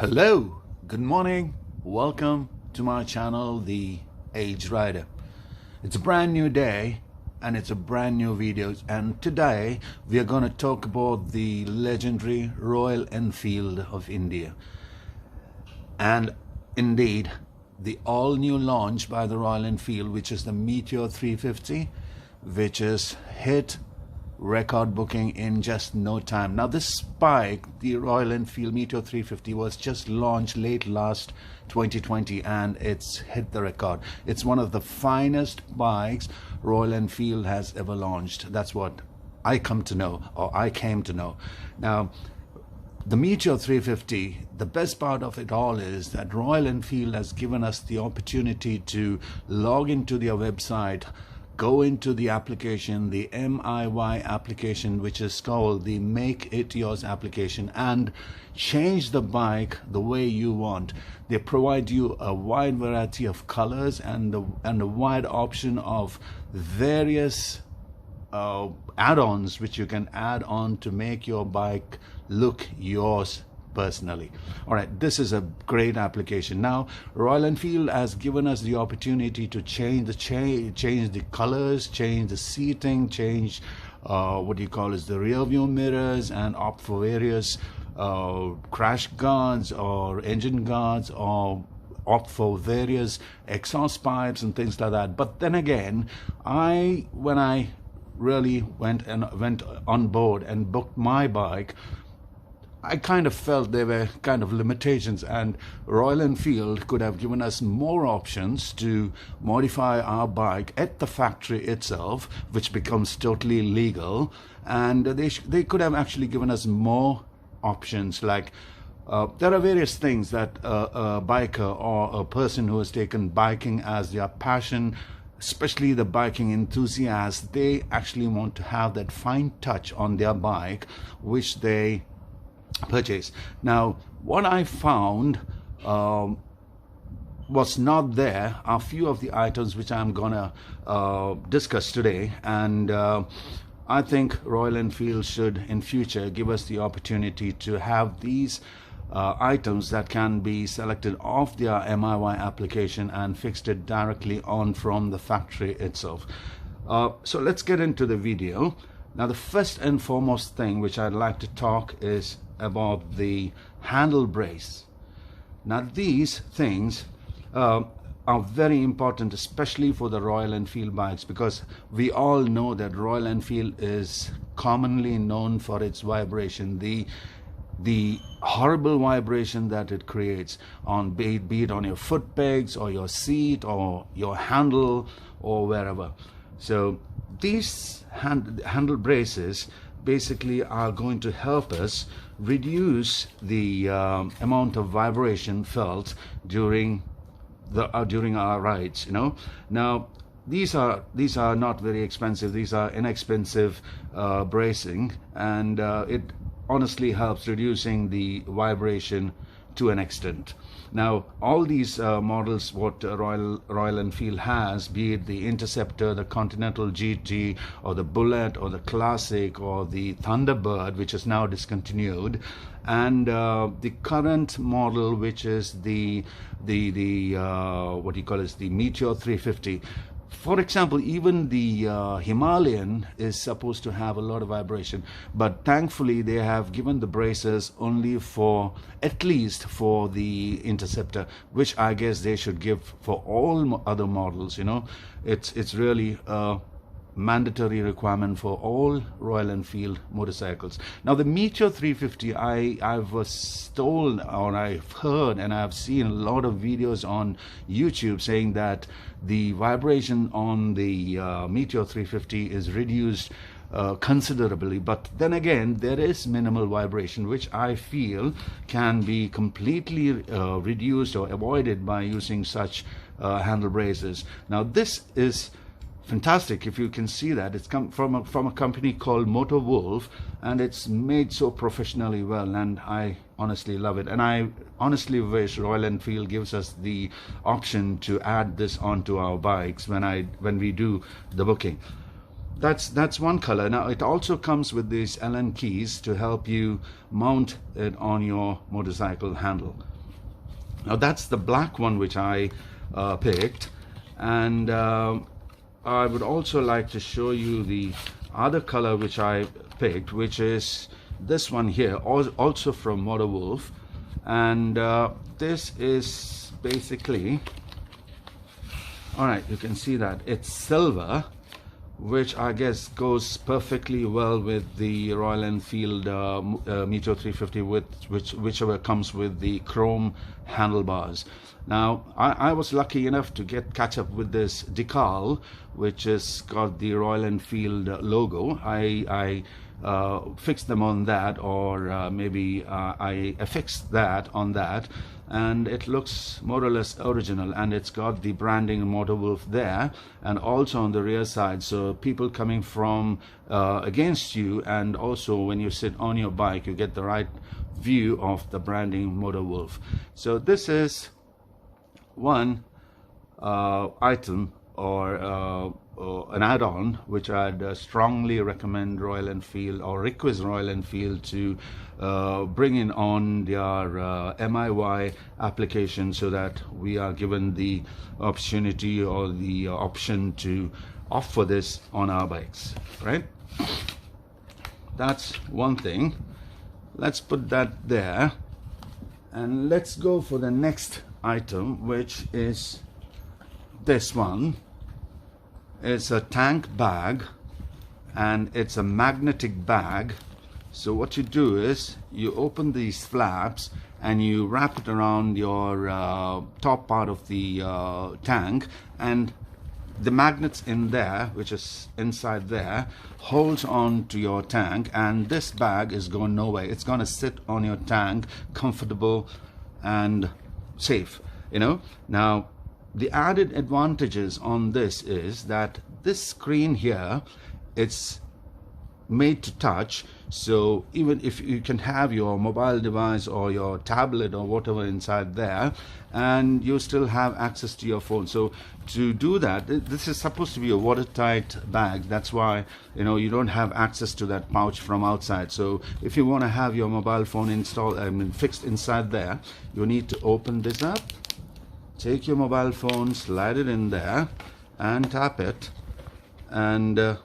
Hello, good morning, welcome to my channel, The Age Rider. It's a brand new day and it's a brand new video, and today we are going to talk about the legendary Royal Enfield of India, and indeed the all new launch by the Royal Enfield, which is the Meteor 350, which is hit record booking in just no time. Now this bike, the Royal Enfield Meteor 350, was just launched late last 2020 and it's hit the record. It's one of the finest bikes Royal Enfield has ever launched. That's what I came to know. Now the Meteor 350, the best part of it all is that Royal Enfield has given us the opportunity to log into their website, go into the application, the MIY application, which is called the Make It Yours application, and change the bike the way you want. They provide you a wide variety of colors and a wide option of various add-ons which you can add on to make your bike look yours personally. All right, this is a great application. Now Royal Enfield has given us the opportunity to change the colors, change the seating, change the rear view mirrors, and opt for various crash guards or engine guards, or opt for various exhaust pipes and things like that. But then again, when I really went on board and booked my bike, I kind of felt there were kind of limitations, and Royal Enfield could have given us more options to modify our bike at the factory itself, which becomes totally legal. And they could have actually given us more options, like there are various things that a biker or a person who has taken biking as their passion, especially the biking enthusiasts, they actually want to have that fine touch on their bike which they purchase. Now what I found was not there are a few of the items which I'm gonna discuss today, and I think Royal Enfield should in future give us the opportunity to have these items that can be selected off their MIY application and fixed it directly on from the factory itself. So let's get into the video. Now the first and foremost thing which I'd like to talk is about the handle brace. Now these things are very important, especially for the Royal Enfield bikes, because we all know that Royal Enfield is commonly known for its vibration, the horrible vibration that it creates, on be it on your foot pegs or your seat or your handle or wherever. So these handle braces basically are going to help us reduce the amount of vibration felt during our rides. Now these are not very expensive. These are inexpensive bracing, and it honestly helps reducing the vibration to an extent. Now all these models what Royal Enfield has, be it the Interceptor, the Continental GT, or the Bullet, or the Classic, or the Thunderbird, which is now discontinued, and the current model, which is the Meteor 350. For example, even the Himalayan is supposed to have a lot of vibration, but thankfully they have given the braces only for, at least for the Interceptor, which I guess they should give for all other models. It's really a mandatory requirement for all Royal Enfield motorcycles. Now the Meteor 350, I was told, or I've heard, and I've seen a lot of videos on YouTube saying that the vibration on the Meteor 350 is reduced considerably. But then again, there is minimal vibration, which I feel can be completely reduced or avoided by using such handle braces. Now this is fantastic. If you can see that, it's come from a company called Motocentric, and it's made so professionally well, and I honestly love it. And I honestly wish Royal Enfield gives us the option to add this onto our bikes when we do the booking. that's one color. Now it also comes with these Allen keys to help you mount it on your motorcycle handle. Now that's the black one which I picked, and I would also like to show you the other color which I picked, which is this one here, also from MotoWolf. And this is basically, all right, you can see that it's silver, which I guess goes perfectly well with the Royal Enfield Meteor 350, whichever comes with the chrome handlebars. Now I was lucky enough to catch up with this decal, which has got the Royal Enfield logo. I fixed them on that, or maybe I affixed that on that, and it looks more or less original, and it's got the branding MotoWolf there, and also on the rear side, so people coming from against you, and also when you sit on your bike, you get the right view of the branding MotoWolf. So this is one item, or an add-on, which I'd strongly recommend Royal Enfield, or request Royal Enfield to bring in on their MIY application, so that we are given the opportunity or the option to offer this on our bikes, right? That's one thing. Let's put that there, and let's go for the next item, which is this one. It's a tank bag, and it's a magnetic bag. So what you do is you open these flaps and you wrap it around your top part of the tank, and the magnets in there, which is inside there, holds on to your tank, and this bag is going nowhere. It's going to sit on your tank, comfortable and safe, you know. Now the added advantages on this is that this screen here, it's made to touch, so even if you can have your mobile device or your tablet or whatever inside there, and you still have access to your phone. So to do that, this is supposed to be a watertight bag. That's why, you know, you don't have access to that pouch from outside. So if you want to have your mobile phone installed, fixed inside there, you need to open this up, take your mobile phone, slide it in there and tap it, and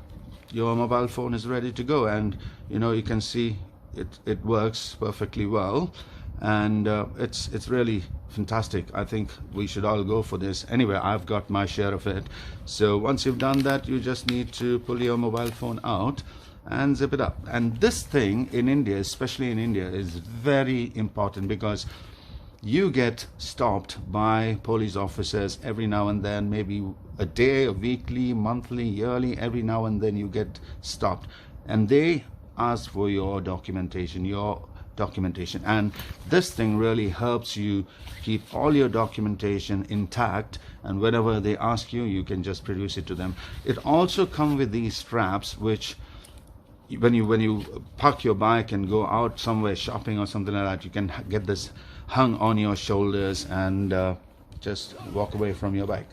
your mobile phone is ready to go. And you know, you can see it works perfectly well, and it's really fantastic. I think we should all go for this. Anyway, I've got my share of it. So once you've done that, you just need to pull your mobile phone out and zip it up. And this thing in India, especially in India, is very important, because you get stopped by police officers every now and then, maybe a day, a weekly, monthly, yearly, every now and then you get stopped, and they ask for your documentation, and this thing really helps you keep all your documentation intact, and whenever they ask you, you can just produce it to them. It also comes with these straps, which when you park your bike and go out somewhere shopping or something like that, you can get this hung on your shoulders and just walk away from your bike.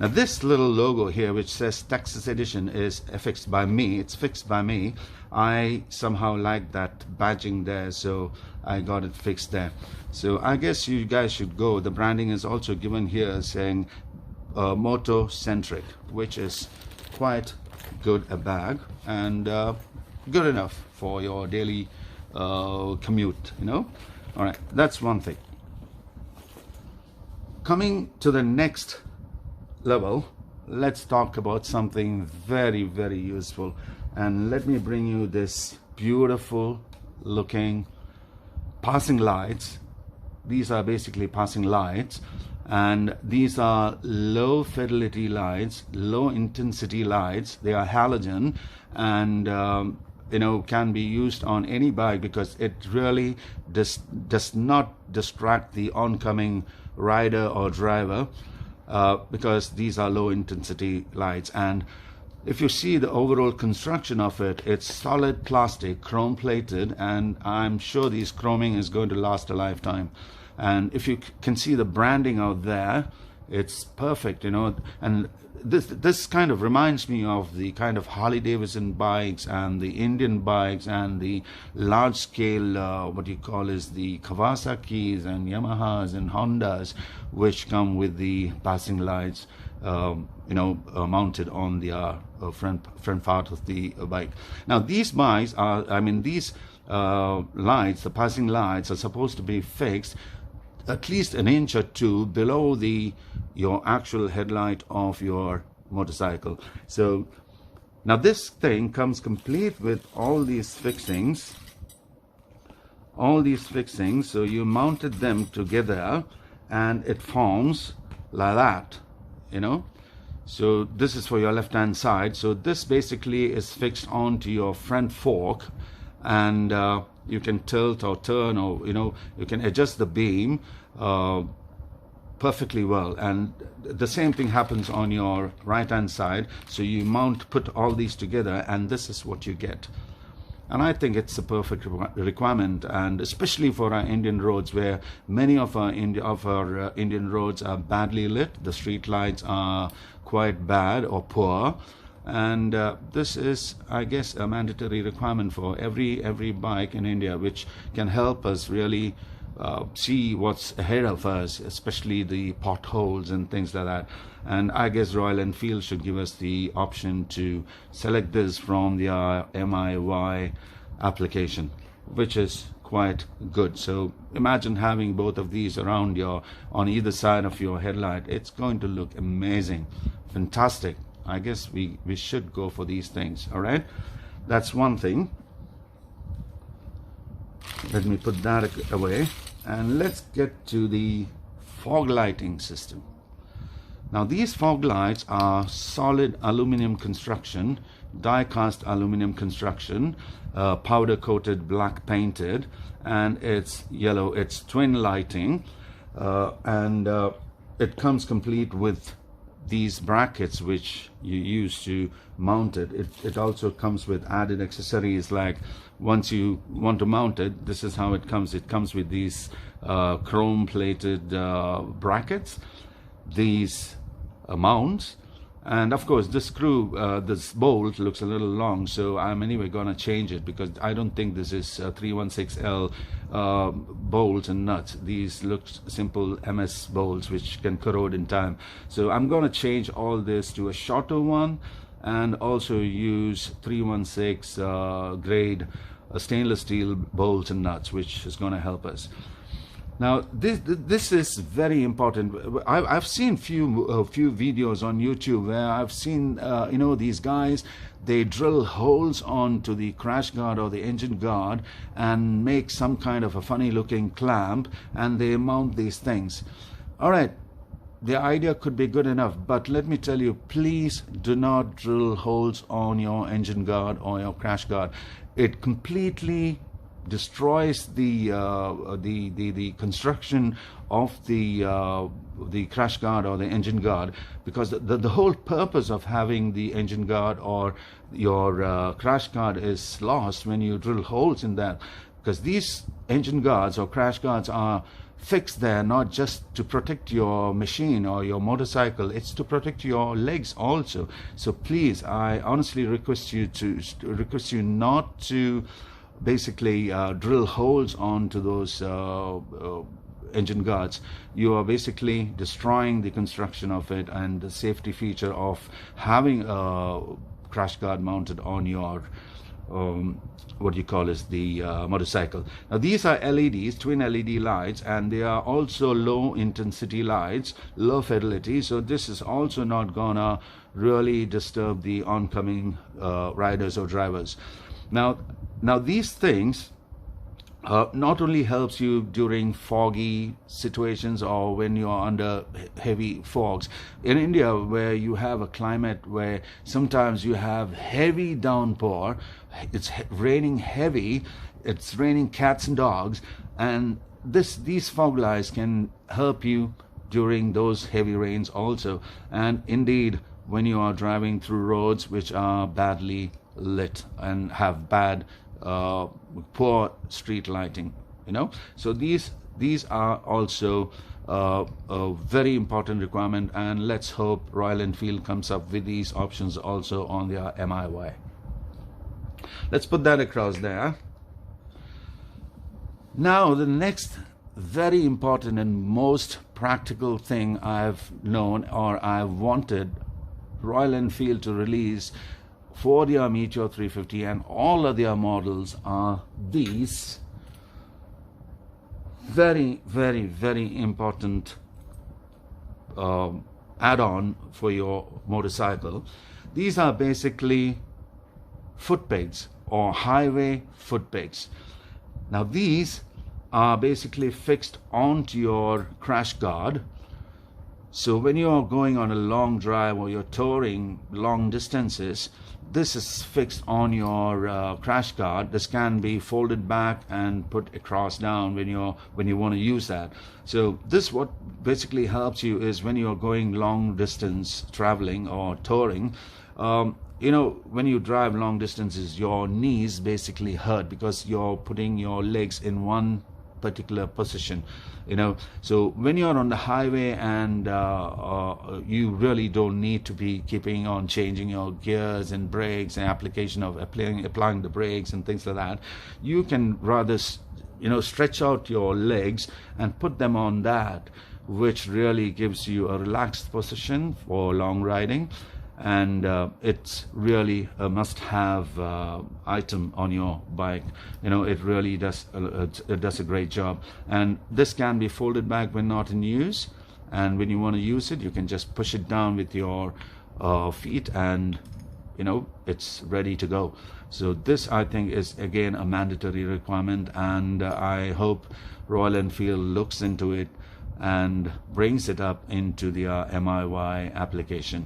Now this little logo here, which says Texas Edition, is affixed by me. It's fixed by me. I somehow like that badging there, so I got it fixed there. So I guess you guys should go. The branding is also given here saying Motocentric, which is quite good a bag, and good enough for your daily commute, you know. All right, that's one thing. Coming to the next level, let's talk about something very, very useful, and let me bring you this beautiful looking passing lights. These are basically passing lights, and these are low fidelity lights, low intensity lights. They are halogen, and you know, can be used on any bike, because it really does not distract the oncoming rider or driver, because these are low intensity lights. And if you see the overall construction of it, it's solid plastic, chrome plated, and I'm sure this chroming is going to last a lifetime. And if you can see the branding out there, it's perfect, you know. And this kind of reminds me of the kind of Harley Davidson bikes and the Indian bikes and the large scale what you call is the Kawasaki's and Yamahas and Hondas, which come with the passing lights mounted on the front part of the bike. Now these bikes are, I mean, these lights, the passing lights, are supposed to be fixed at least an inch or two below your actual headlight of your motorcycle. So now this thing comes complete with all these fixings. So you mounted them together and it forms like that, So this is for your left hand side. So this basically is fixed onto your front fork, and you can tilt or turn, or you can adjust the beam perfectly well. And the same thing happens on your right hand side. So you put all these together, and this is what you get. And I think it's a perfect requirement, and especially for our Indian roads, where many of our Indian roads are badly lit. The street lights are quite bad or poor, and this is, I guess, a mandatory requirement for every bike in India, which can help us really see what's ahead of us, especially the potholes and things like that. And I guess Royal Enfield should give us the option to select this from the MIY application, which is quite good. So imagine having both of these around on either side of your headlight. It's going to look amazing, fantastic. I guess we should go for these things. All right, that's one thing. Let me put that away, and let's get to the fog lighting system. Now these fog lights are solid aluminum construction, die-cast aluminum construction, powder coated, black painted, and it's yellow. It's twin lighting, and it comes complete with these brackets which you use to mount it. It also comes with added accessories, like once you want to mount it, this is how it comes. It comes with these chrome plated brackets, these mounts, and of course this screw, this bolt looks a little long, so I'm anyway gonna change it, because I don't think this is 316L bolts and nuts. These look simple MS bolts which can corrode in time. So I'm gonna change all this to a shorter one, and also use 316 grade stainless steel bolts and nuts, which is going to help us. Now this is very important. I've seen few videos on YouTube where I've seen these guys, they drill holes onto the crash guard or the engine guard and make some kind of a funny looking clamp, and they mount these things. All right, the idea could be good enough, but let me tell you, please do not drill holes on your engine guard or your crash guard. It completely destroys the construction of the crash guard or the engine guard, because the whole purpose of having the engine guard or your crash guard is lost when you drill holes in that, because these engine guards or crash guards are fixed there not just to protect your machine or your motorcycle, it's to protect your legs also. So please, I honestly request you not to basically drill holes onto those engine guards. You are basically destroying the construction of it and the safety feature of having a crash guard mounted on your what you call is the motorcycle. Now these are LEDs, twin LED lights, and they are also low intensity lights, low fidelity, so this is also not gonna really disturb the oncoming riders or drivers. Now these things not only helps you during foggy situations or when you are under heavy fogs. In India, where you have a climate where sometimes you have heavy downpour, it's raining heavy, it's raining cats and dogs, and these fog lights can help you during those heavy rains also. And indeed, when you are driving through roads which are badly lit and have bad poor street lighting, so these are also a very important requirement, and let's hope Royal Enfield comes up with these options also on their MIY. Let's put that across there. Now the next very important and most practical thing I've known or I've wanted Royal Enfield to release for their Meteor 350 and all of their models are these very, very, very important add-on for your motorcycle. These are basically footpegs or highway footpegs. Now these are basically fixed onto your crash guard. So when you're going on a long drive or you're touring long distances, this is fixed on your crash guard. This can be folded back and put across down when you want to use that. So this what basically helps you is when you're going long distance traveling or touring. You know, when you drive long distances, your knees basically hurt because you're putting your legs in one particular position, you know. So when you're on the highway and you really don't need to be keeping on changing your gears and brakes and application of applying the brakes and things like that, you can rather, you know, stretch out your legs and put them on that, which really gives you a relaxed position for long riding. And it's really a must-have item on your bike. You know, it really does a great job. And this can be folded back when not in use, and when you want to use it, you can just push it down with your feet, and you know, it's ready to go. So this, I think, is again a mandatory requirement, and I hope Royal Enfield looks into it and brings it up into the MIY application.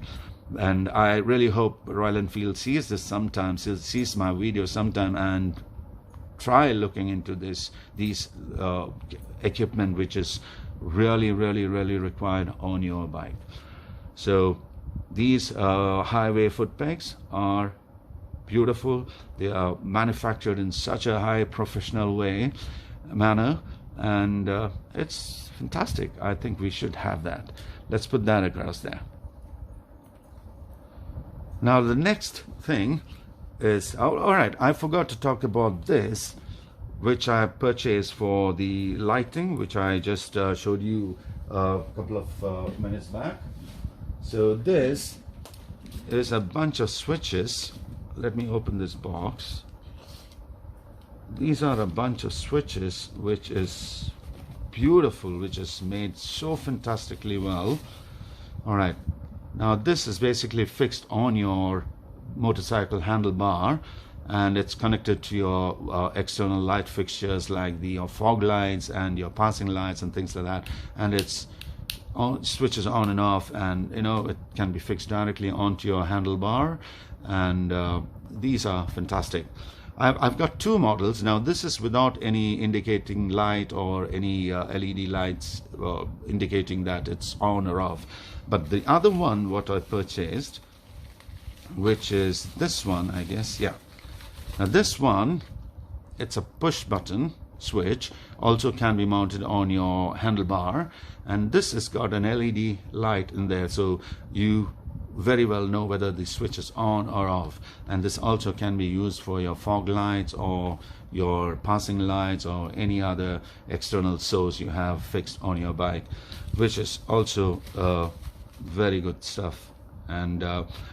And I really hope Royal Enfield sees this sometime, sees my video sometime, and try looking into these equipment which is really required on your bike. So these highway footpegs are beautiful. They are manufactured in such a high professional manner, and it's fantastic. I think we should have that. Let's put that across there. Now the next thing is, all right, I forgot to talk about this, which I purchased for the lighting, which I just showed you a couple of minutes back. So this is a bunch of switches. Let me open this box. These are a bunch of switches, which is beautiful, which is made so fantastically well. All right. Now this is basically fixed on your motorcycle handlebar, and it's connected to your external light fixtures like your fog lights and your passing lights and things like that, and it's switches on and off, and you know, it can be fixed directly onto your handlebar, and these are fantastic. I've got two models. Now this is without any indicating light or any LED lights indicating that it's on or off. But the other one what I purchased, which is this one, I guess, yeah. Now this one, it's a push button switch, also can be mounted on your handlebar, and this has got an LED light in there, so you very well know whether the switch is on or off. And this also can be used for your fog lights or your passing lights or any other external source you have fixed on your bike, which is also very good stuff. And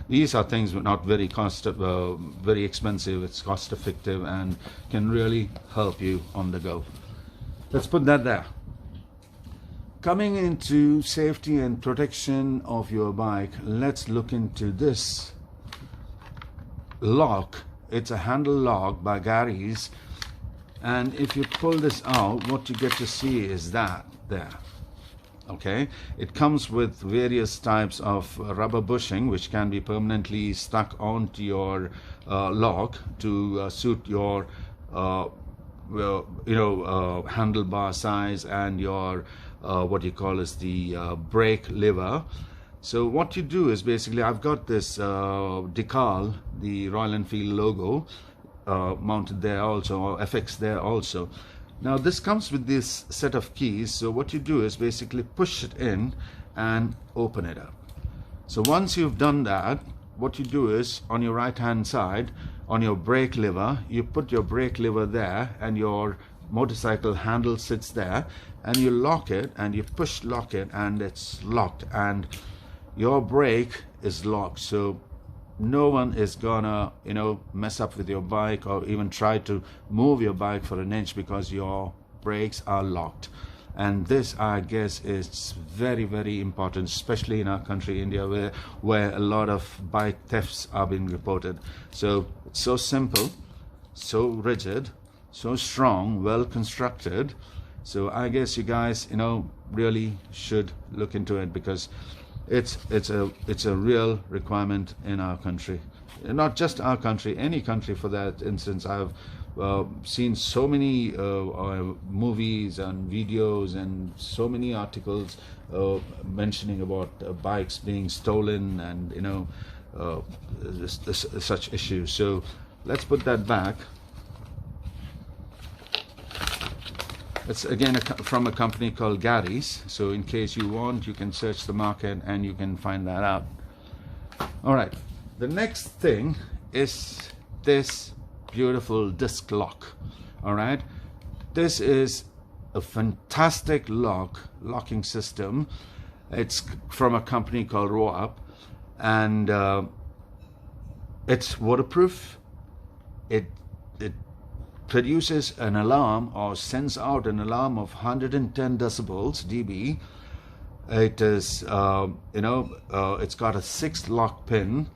these are things not very very expensive. It's cost effective and can really help you on the go. Let's put that there. Coming into safety and protection of your bike, let's look into this lock. It's a handle lock by Gary's, and if you pull this out, what you get to see is that there. Okay, it comes with various types of rubber bushing which can be permanently stuck onto your lock to suit your handlebar size and your what you call as the brake lever. So what you do is basically, I've got this decal, the Royal Enfield logo mounted there also, or FX there also. Now this comes with this set of keys, so what you do is basically push it in and open it up. So once you've done that, what you do is on your right hand side, on your brake lever, you put your brake lever there and your motorcycle handle sits there, and you lock it and you push lock it and it's locked, and your brake is locked, so no one is gonna mess up with your bike or even try to move your bike for an inch because your brakes are locked. And this, I guess, is very, very important, especially in our country, India, where a lot of bike thefts are being reported. So it's so simple, so rigid, so strong, well constructed. So I guess you guys really should look into it, because it's a real requirement in our country. Not just our country, any country for that instance. I've seen so many movies and videos and so many articles mentioning about bikes being stolen and such issues. So let's put that back. It's again from a company called Gary's, so in case you want, you can search the market and you can find that out. All right, the next thing is this beautiful disc lock. All right, this is a fantastic locking system. It's from a company called Row Up, and it's waterproof. It produces an alarm, or sends out an alarm of 110 decibels dB. It is it's got a 6 lock pin.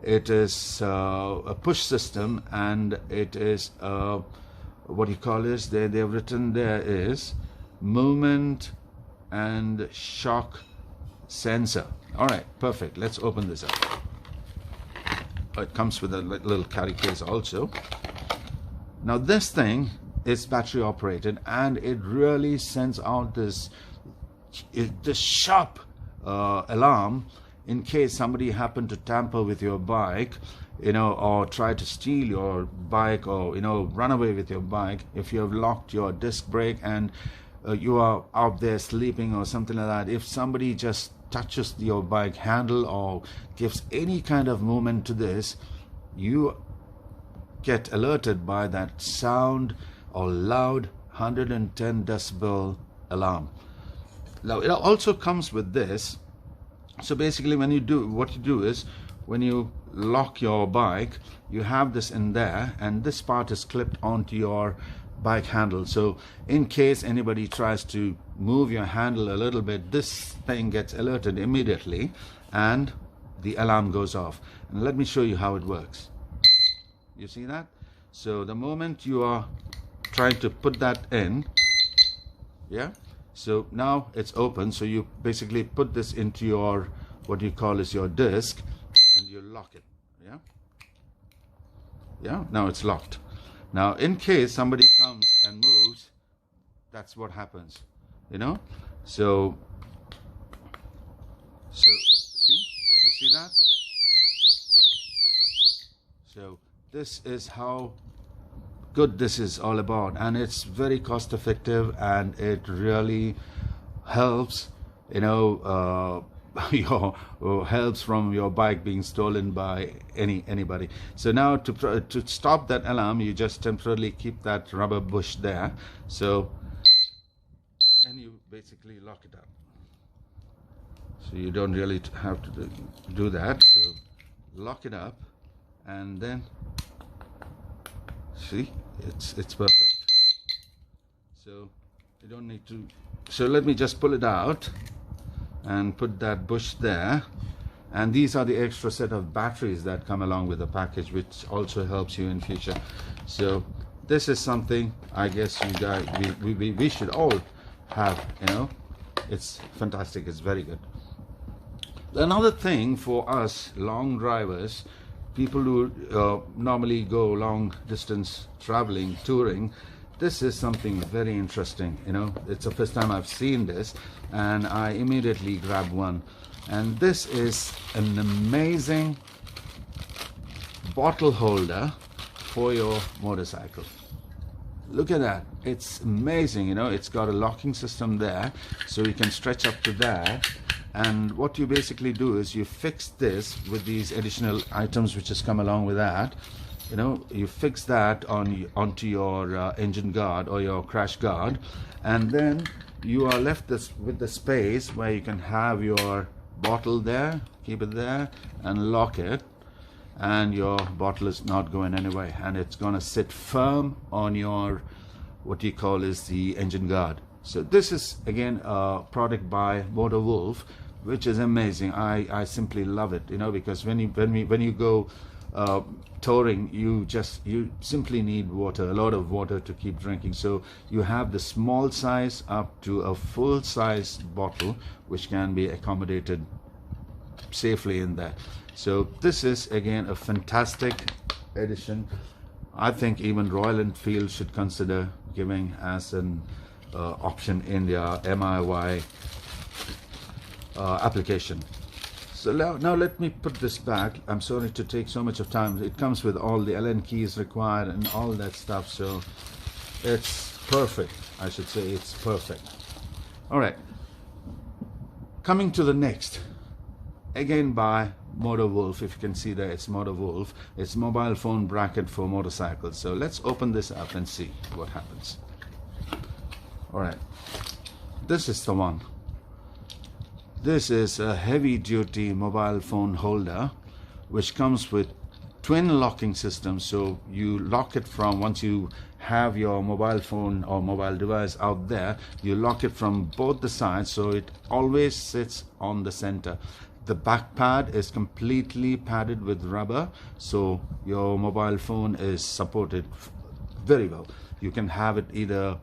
It is a push system, and it is what you call is they've written there is movement and shock sensor. All right, perfect. Let's open this up. It comes with a little carry case also. Now this thing is battery operated, and it really sends out this sharp alarm in case somebody happened to tamper with your bike, or try to steal your bike, or run away with your bike. If you have locked your disc brake and you are out there sleeping or something like that, if somebody just touches your bike handle or gives any kind of movement to this, you get alerted by that sound or loud 110 decibel alarm. Now it also comes with this. So basically what you do is when you lock your bike, you have this in there, and this part is clipped onto your bike handle. So in case anybody tries to move your handle a little bit, this thing gets alerted immediately and the alarm goes off. And let me show you how it works. You see that? So the moment you are trying to put that in, yeah, so now it's open. So you basically put this into your, what you call is your disc, and you lock it. Yeah, now it's locked. Now in case somebody comes and moves, that's what happens, so see, you see that? So this is how good this is all about, and it's very cost effective, and it really helps helps from your bike being stolen by anybody. So now to stop that alarm, you just temporarily keep that rubber bush there, and you basically lock it up. So you don't really have to do that. So lock it up, and then see, it's perfect. So you don't need to. So let me just pull it out and put that bush there, and these are the extra set of batteries that come along with the package, which also helps you in future. So this is something I guess you guys we should all have. It's fantastic. It's very good. Another thing for us long drivers, people who normally go long distance traveling, touring, this is something very interesting. It's the first time I've seen this, and I immediately grabbed one. And this is an amazing bottle holder for your motorcycle. Look at that, it's amazing. You know, it's got a locking system there, so you can stretch up to there. And what you basically do is you fix this with these additional items which has come along with that. You know, you fix that onto your engine guard or your crash guard, and then you are left with the space where you can have your bottle there, keep it there and lock it, and your bottle is not going anywhere, and it's going to sit firm on your, what you call is the engine guard. So this is again a product by Motor Wolf, which is amazing. I simply love it, you know, because when you go touring, you simply need water, a lot of water to keep drinking. So you have the small size up to a full size bottle which can be accommodated safely in there. So this is again a fantastic addition. I think even Royal Enfield should consider giving as an option in their MIY application. So now let me put this back. I'm sorry to take so much of time. It comes with all the Allen keys required and all that stuff, so it's perfect. I should say it's perfect. All right, coming to the next, again by Motor Wolf. If you can see there, it's Motor Wolf. It's mobile phone bracket for motorcycles. So let's open this up and see what happens. All right, this is the one. This is a heavy-duty mobile phone holder which comes with twin locking system. So you lock it from, once you have your mobile phone or mobile device out there, you lock it from both the sides, so it always sits on the center. The back pad is completely padded with rubber, so your mobile phone is supported very well. You can have it either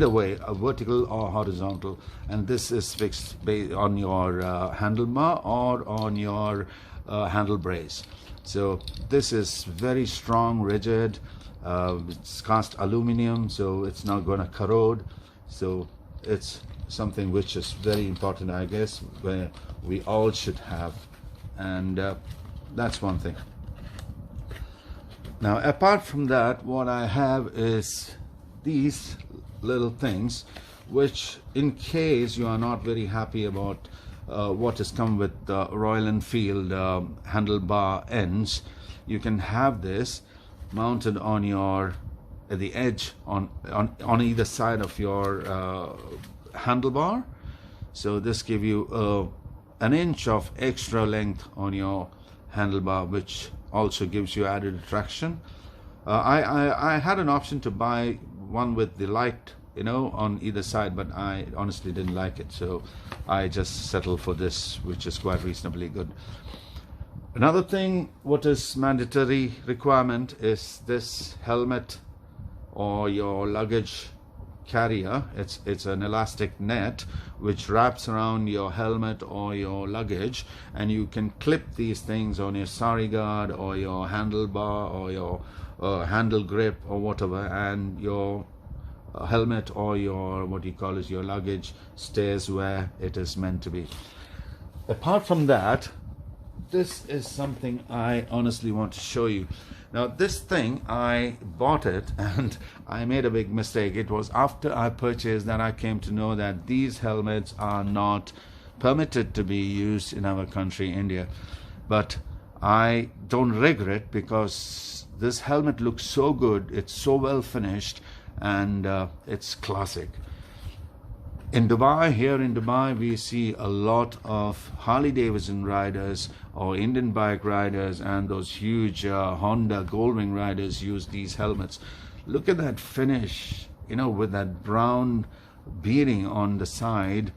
way, a vertical or horizontal, and this is fixed on your handlebar or on your handle brace. So this is very strong, rigid. It's cast aluminum, so it's not going to corrode. So it's something which is very important, I guess, where we all should have, and that's one thing. Now apart from that, what I have is these little things which, in case you are not very happy about what has come with Royal Enfield handlebar ends, you can have this mounted on your at the edge on either side of your handlebar. So this gives you an inch of extra length on your handlebar, which also gives you added attraction. I had an option to buy one with the light, you know, on either side, but I honestly didn't like it, so I just settled for this, which is quite reasonably good. Another thing, what is mandatory requirement is this helmet or your luggage carrier. It's an elastic net which wraps around your helmet or your luggage, and you can clip these things on your sari guard or your handlebar or your handle grip or whatever, and your helmet or your, what you call is your luggage, stays where it is meant to be. Apart from that, this is something I honestly want to show you. Now this thing, I bought it and I made a big mistake. It was after I purchased that I came to know that these helmets are not permitted to be used in our country, India. But I don't regret, because this helmet looks so good, it's so well finished, and it's classic. In Dubai, here in Dubai, we see a lot of Harley Davidson riders or Indian bike riders, and those huge Honda Goldwing riders use these helmets. Look at that finish, you know, with that brown beading on the side.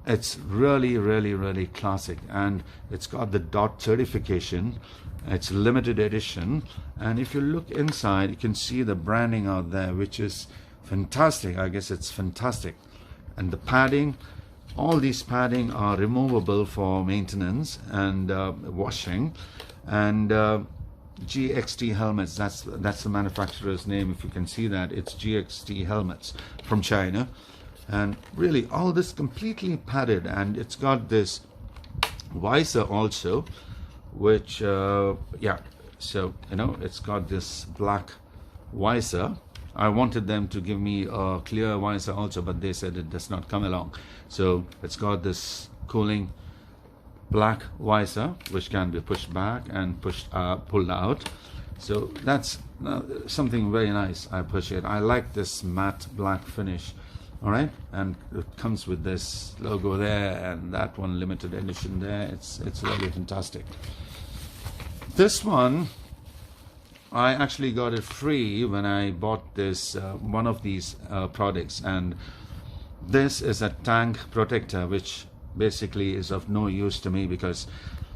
It's really, really, really classic, and it's got the DOT certification. It's limited edition, and if you look inside, you can see the branding out there, which is fantastic. I guess it's fantastic. And the padding, all these padding are removable for maintenance and washing. And GxD Helmets, that's the manufacturer's name. If you can see that, it's GxD Helmets from China. And really all this completely padded, and it's got this visor also, which yeah, so you know, it's got this black visor. I wanted them to give me a clear visor also, but they said it does not come along. So it's got this cooling black visor which can be pushed back and pulled out. So that's something very nice. I appreciate. I like this matte black finish. All right, and it comes with this logo there and that one limited edition there. It's really fantastic. This one I actually got it free when I bought this one of these products, and this is a tank protector which basically is of no use to me because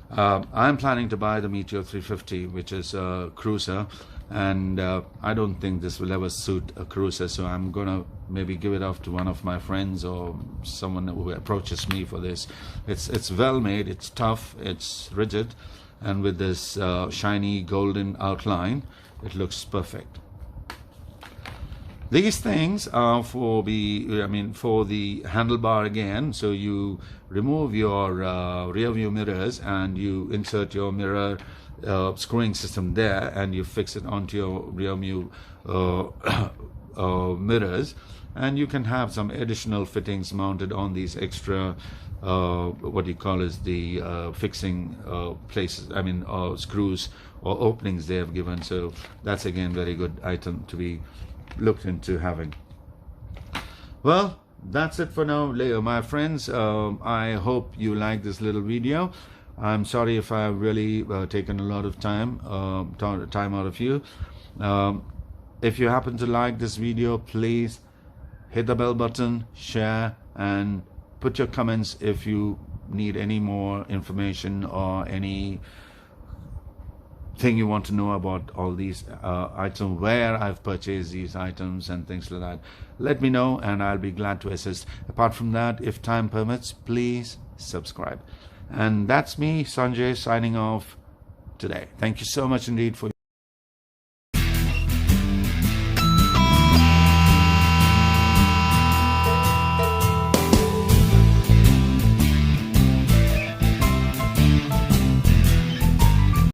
I'm planning to buy the Meteor 350, which is a cruiser, and I don't think this will ever suit a cruiser, so I'm gonna maybe give it off to one of my friends or someone who approaches me for this. It's well made, it's tough, it's rigid, and with this shiny golden outline, it looks perfect. These things are for the handlebar again. So you remove your rear view mirrors and you insert your mirror screwing system there, and you fix it onto your rear view mirrors, and you can have some additional fittings mounted on these extra what you call is the fixing places, screws or openings they have given. So that's again very good item to be looked into having. Well, that's it for now, my friends. I hope you like this little video. I'm sorry if I've really taken a lot of time out of you. If you happen to like this video, please hit the bell button, share, and put your comments if you need any more information or any thing you want to know about all these items, where I've purchased these items and things like that. Let me know and I'll be glad to assist. Apart from that, if time permits, please subscribe. And that's me, Sanjay, signing off today. Thank you so much indeed for